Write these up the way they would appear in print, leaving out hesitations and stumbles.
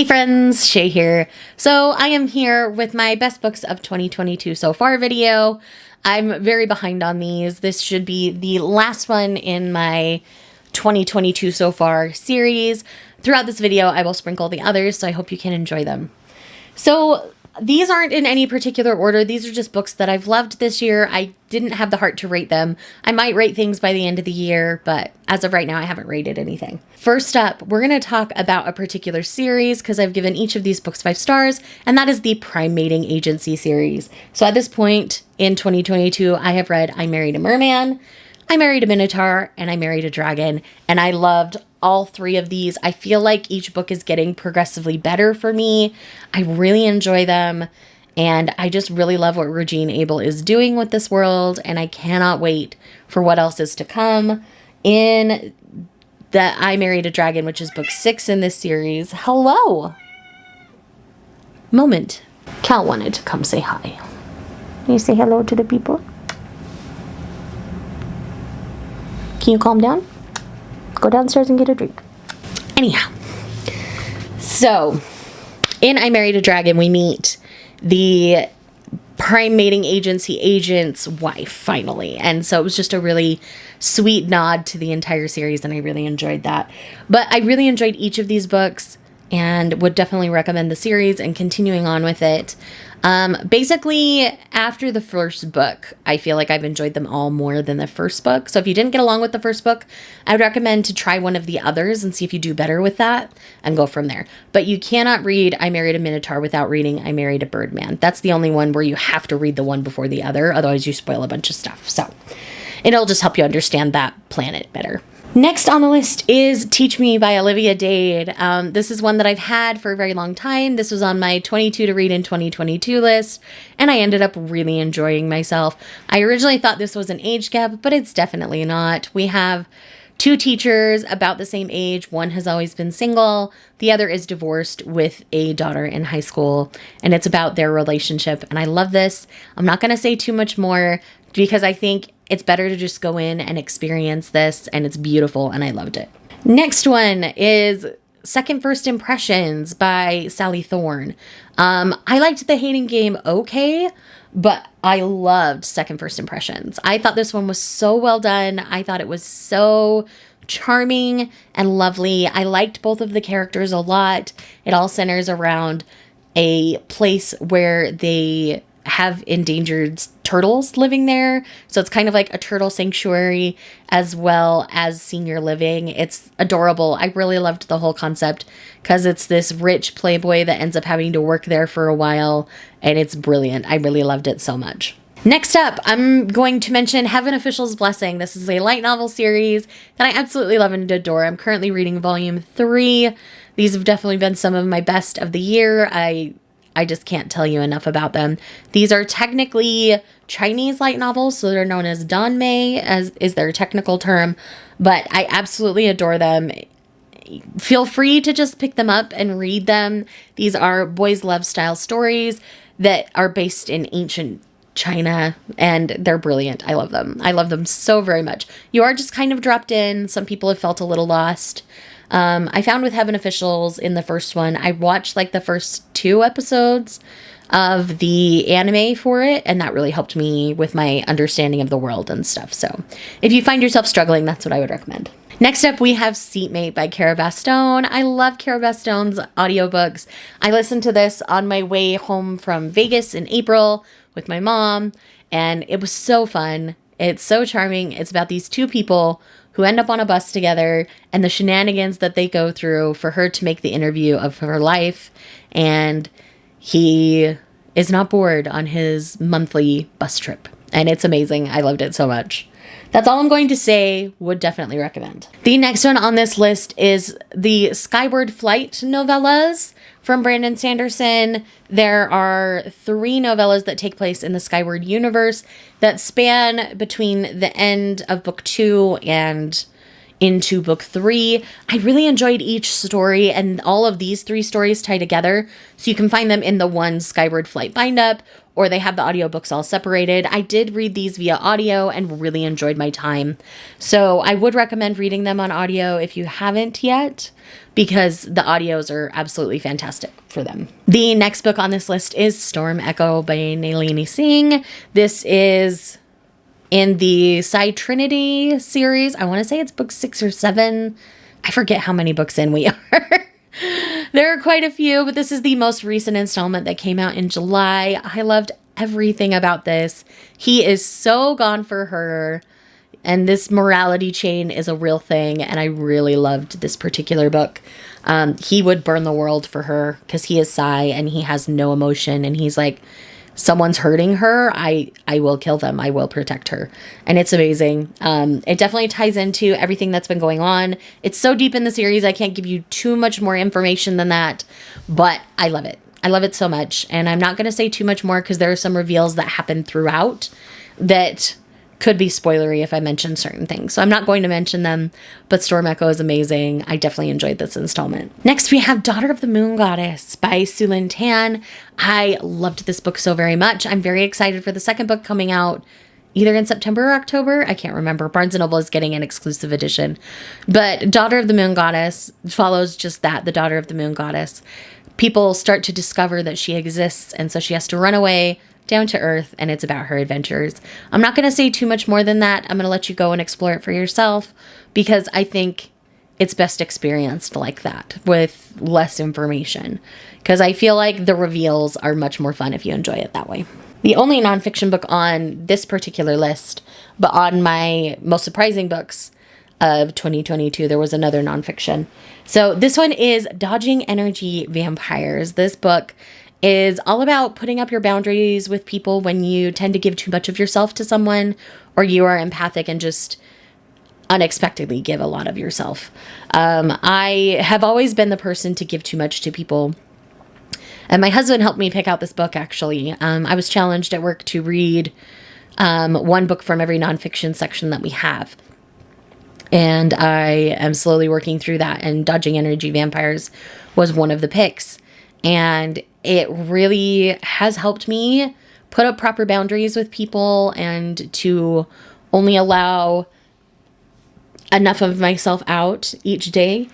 Hey friends, Shay here. So I am here with my best books of 2022 so far video. I'm very behind on these. This should be the last one in my 2022 so far series. Throughout this video, I will sprinkle the others, so I hope you can enjoy them. So these aren't in any particular order. These are just books that I've loved this year. I didn't have the heart to rate them. I might rate things by the end of the year, but as of right now, I haven't rated anything. First up, we're going to talk about a particular series because I've given each of these books 5 stars, and that is the Prime Mating Agency series. So at this point in 2022, I have read I Married a Merman, I Married a Minotaur, and I Married a Dragon, and I loved all 3 of these. I feel like each book is getting progressively better for me. I really enjoy them, and I just really love what Regine Abel is doing with this world, and I cannot wait for what else is to come in the I Married a Dragon, which is book 6 in this series. Hello! Moment. Cal wanted to come say hi. Can you say hello to the people? Can you calm down? Go downstairs and get a drink. Anyhow, so in I Married a Dragon, we meet the Prime Mating Agency agent's wife, finally. And so it was just a really sweet nod to the entire series, and I really enjoyed that. But I really enjoyed each of these books and would definitely recommend the series and continuing on with it. Basically, after the first book, I feel like I've enjoyed them all more than the first book. So if you didn't get along with the first book, I would recommend to try one of the others and see if you do better with that and go from there. But you cannot read I Married a Minotaur without reading I Married a Birdman. That's the only one where you have to read the one before the other. Otherwise, you spoil a bunch of stuff. So it'll just help you understand that planet better. Next on the list is Teach Me by Olivia Dade. This is one that I've had for a very long time. This was on my 22 to read in 2022 list, and I ended up really enjoying myself. I originally thought this was an age gap, but it's definitely not. We have 2 teachers about the same age. One has always been single. The other is divorced with a daughter in high school, and it's about their relationship, and I love this. I'm not going to say too much more because I think it's better to just go in and experience this, and it's beautiful, and I loved it. Next one is Second First Impressions by Sally Thorne. I liked The Hating Game okay, but I loved Second First Impressions. I thought this one was so well done. I thought it was so charming and lovely. I liked both of the characters a lot. It all centers around a place where they have endangered turtles living there. So it's kind of like a turtle sanctuary as well as senior living. It's adorable. I really loved the whole concept because it's this rich playboy that ends up having to work there for a while, and it's brilliant. I really loved it so much. Next up, I'm going to mention Heaven Official's Blessing. This is a light novel series that I absolutely love and adore. I'm currently reading volume 3. These have definitely been some of my best of the year. I just can't tell you enough about them. These are technically Chinese light novels, so they're known as danmei, as is their technical term, but I absolutely adore them. Feel free to just pick them up and read them. These are boys' love style stories that are based in ancient China, and they're brilliant. I love them. I love them so very much. You are just kind of dropped in. Some people have felt a little lost. I found with Heaven Officials in the first one, I watched like the first 2 episodes of the anime for it, and that really helped me with my understanding of the world and stuff. So if you find yourself struggling, that's what I would recommend. Next up, we have Seatmate by Cara Bastone. I love Cara Bastone's audiobooks. I listened to this on my way home from Vegas in April with my mom, and it was so fun. It's so charming. It's about these 2 people who end up on a bus together and the shenanigans that they go through for her to make the interview of her life. And he is not bored on his monthly bus trip. And it's amazing. I loved it so much. That's all I'm going to say. Would definitely recommend. The next one on this list is the Skyward Flight novellas from Brandon Sanderson. There are 3 novellas that take place in the Skyward universe that span between the end of book 2 and into book 3. I really enjoyed each story, and all of these 3 stories tie together. So you can find them in the one Skyward Flight bind up, or they have the audiobooks all separated. I did read these via audio and really enjoyed my time. So I would recommend reading them on audio if you haven't yet, because the audios are absolutely fantastic for them. The next book on this list is Storm Echo by Nalini Singh. This is in the Side Trinity series. I want to say it's book 6 or 7. I forget how many books in we are. There are quite a few, but this is the most recent installment that came out in July. I loved everything about this. He is so gone for her, and this morality chain is a real thing, and I really loved this particular book. He would burn the world for her because he is Psy, and he has no emotion, and he's like, someone's hurting her, I will kill them. I will protect her. And it's amazing. It definitely ties into everything that's been going on. It's so deep in the series, I can't give you too much more information than that, but I love it. I love it so much. And I'm not going to say too much more because there are some reveals that happen throughout that could be spoilery if I mention certain things. So I'm not going to mention them, but Storm Echo is amazing. I definitely enjoyed this installment. Next, we have Daughter of the Moon Goddess by Sulin Tan. I loved this book so very much. I'm very excited for the second book coming out either in September or October. I can't remember. Barnes & Noble is getting an exclusive edition. But Daughter of the Moon Goddess follows just that, the Daughter of the Moon Goddess. People start to discover that she exists, and so she has to run away down to Earth, and it's about her adventures. I'm not going to say too much more than that. I'm going to let you go and explore it for yourself, because I think it's best experienced like that with less information, because I feel like the reveals are much more fun if you enjoy it that way. The only nonfiction book on this particular list, but on my most surprising books of 2022, there was another nonfiction. So this one is Dodging Energy Vampires. This book is all about putting up your boundaries with people when you tend to give too much of yourself to someone, or you are empathic and just unexpectedly give a lot of yourself. I have always been the person to give too much to people. And my husband helped me pick out this book, actually. I was challenged at work to read one book from every nonfiction section that we have. And I am slowly working through that. And Dodging Energy Vampires was one of the picks. And it really has helped me put up proper boundaries with people and to only allow enough of myself out each day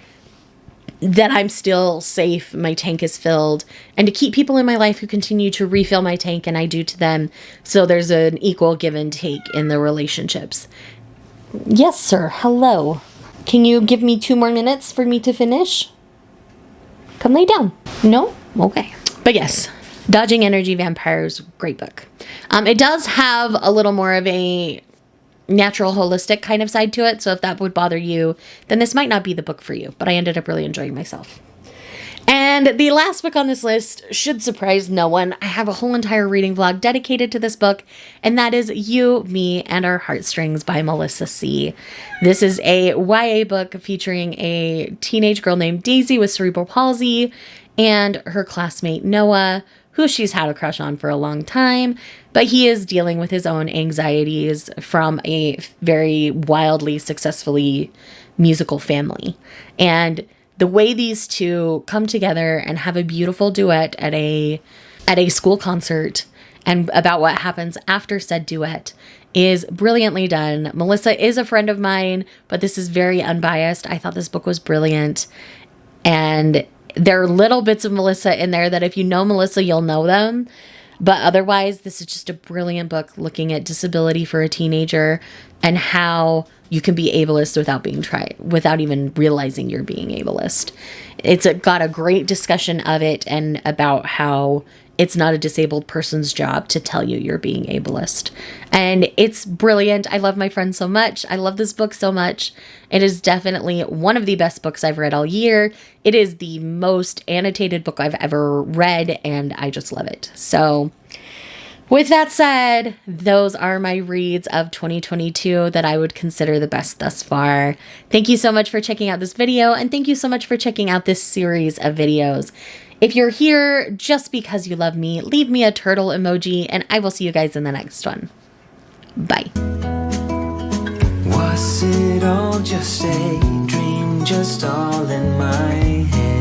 that I'm still safe, my tank is filled, and to keep people in my life who continue to refill my tank and I do to them, so there's an equal give and take in the relationships. Yes, sir. Hello. Can you give me 2 more minutes for me to finish? Come lay down. No? Okay. But yes, Dodging Energy Vampires, great book. It does have a little more of a natural, holistic kind of side to it. So if that would bother you, then this might not be the book for you. But I ended up really enjoying myself. And the last book on this list should surprise no one. I have a whole entire reading vlog dedicated to this book, and that is You, Me, and Our Heartstrings by Melissa C. This is a YA book featuring a teenage girl named Daisy with cerebral palsy and her classmate Noah, who she's had a crush on for a long time, but he is dealing with his own anxieties from a very wildly successfully musical family. And the way these two come together and have a beautiful duet at a school concert and about what happens after said duet is brilliantly done. Melissa is a friend of mine, but this is very unbiased. I thought this book was brilliant. And there are little bits of Melissa in there that if you know Melissa, you'll know them. But otherwise, this is just a brilliant book looking at disability for a teenager and how you can be ableist without even realizing you're being ableist. It's got a great discussion of it and about how it's not a disabled person's job to tell you you're being ableist. And it's brilliant. I love my friend so much. I love this book so much. It is definitely one of the best books I've read all year. It is the most annotated book I've ever read, and I just love it. So with that said, those are my reads of 2022 that I would consider the best thus far. Thank you so much for checking out this video, and thank you so much for checking out this series of videos. If you're here just because you love me, leave me a turtle emoji, and I will see you guys in the next one. Bye. Was it all just a dream, just all in my head?